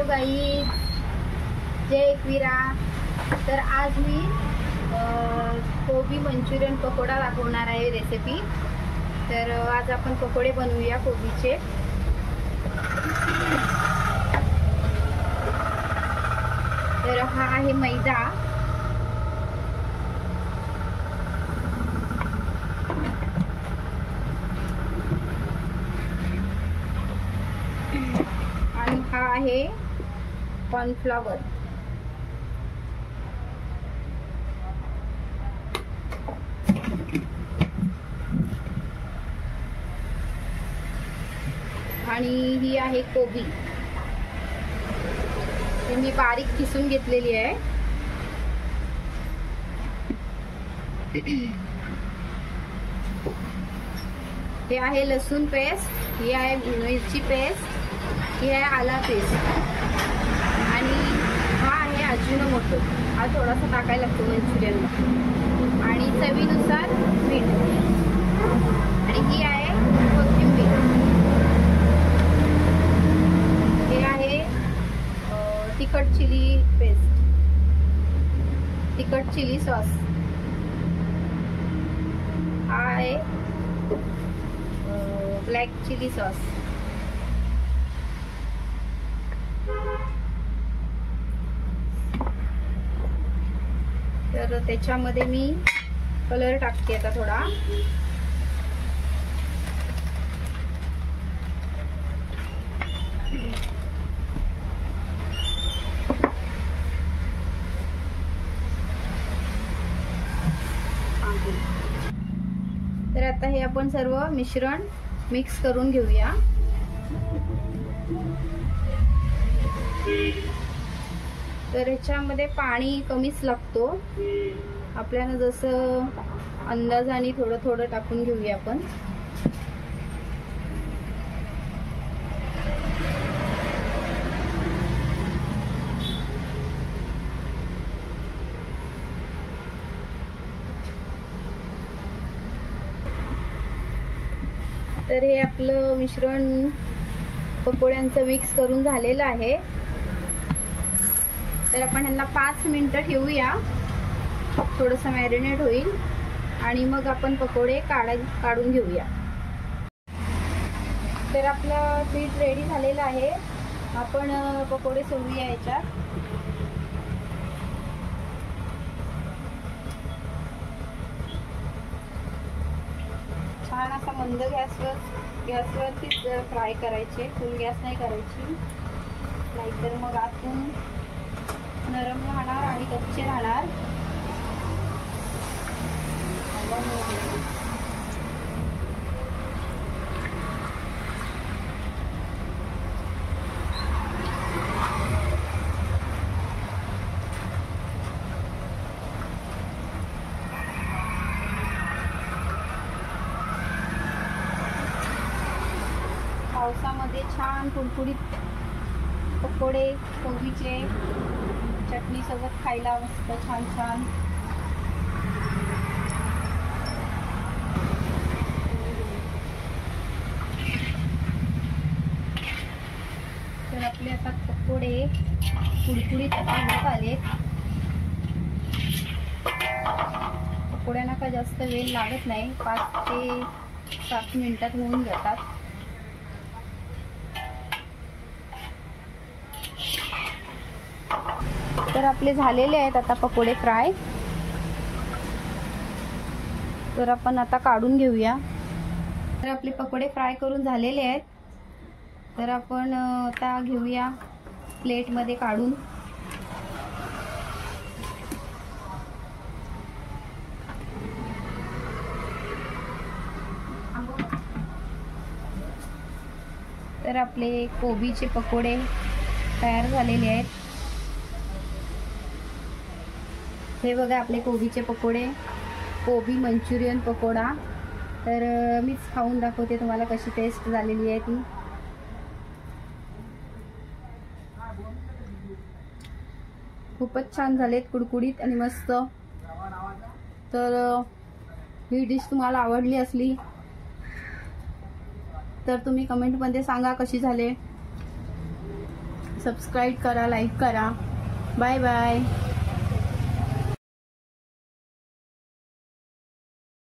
Hello guys, जय एकवीरा। तर आज मी कोबी मंचुरियन पकोडा दाखवणार आहे रेसिपी। तर आज आपण पकोडे बनवूया कोबीचे। तर हा आहे मैदा, आणि हा आहे कॉर्नफ्लॉवर। आणि ही आहे कोबी, ही मी बारीक किसून घेतलेली आहे। हे आहे लसूण पेस्ट, ही आहे मिरची पेस्ट, ही आहे आला पेस्ट, आणि हा आहे अजिनोमोटो। हा थोडासा टाकायला लागतो मंचुरियन, आणि चवीनुसार मीठ, आणि ही आहे कोथिंबीर। हे आहे तिखट चिली पेस्ट, तिखट चिली सॉस। हा आहे ब्लॅक चिली सॉस। तर त्याच्यामध्ये मी कलर टाकते आता थोडा। तर आता हे आपण सर्व मिश्रण मिक्स करून घेऊया। तर ह्याच्यामध्ये पाणी कमीच लागतो, आपल्याला जसं अंदाजाने थोडं थोडं टाकून घेऊया आपण। तर हे आपलं मिश्रण पकोड्यांचं मिक्स करून झालेलं आहे। तर आपण ह्यांना 5 मिनिटं ठेवूया, थोडंसं मॅरिनेट होईल, आणि मग आपण पकोडे काढून घेऊया। तर आपलं पीठ रेडी झालेलं आहे, आपण पकोडे सोडूया याच्यात। छान असा मंद गॅसवरतीच फ्राय करायचे, फुल गॅस नाही करायची, नाहीतर मग आतून नरम राहणार आणि कच्चे राहणार। पावसामध्ये छान कुरकुरीत पकोडे कोबीचे चटणी सोबत खायला मस्त छान छान। तर आपले आता पकोडे कुरकुरीत होत आलेत। पकोड्यांना का जास्त वेळ लागत नाही, 5 ते 7 मिनिटात होऊन जातात। तर आपले झालेले आहेत आता पकोडे फ्राय। तर आपण आता काढून घेऊया। तर आपले पकोडे फ्राय करून झालेले आहेत, तर आपण आता घेऊया प्लेटमध्ये काढून। तर आपले कोबीचे पकोडे तयार झालेले आहेत। हे बघा आपले कोबीचे पकोडे, कोबी मंचुरियन पकोडा। तर मीच खाऊन दाखवते तुम्हाला कशी टेस्ट झालेली आहे ती। खूपच छान झालेत, कुडकुडीत आणि मस्त। तर ही डिश तुम्हाला आवडली असली तर तुम्ही कमेंटमध्ये सांगा कशी झाले। सबस्क्राईब करा, लाईक करा. Bye bye.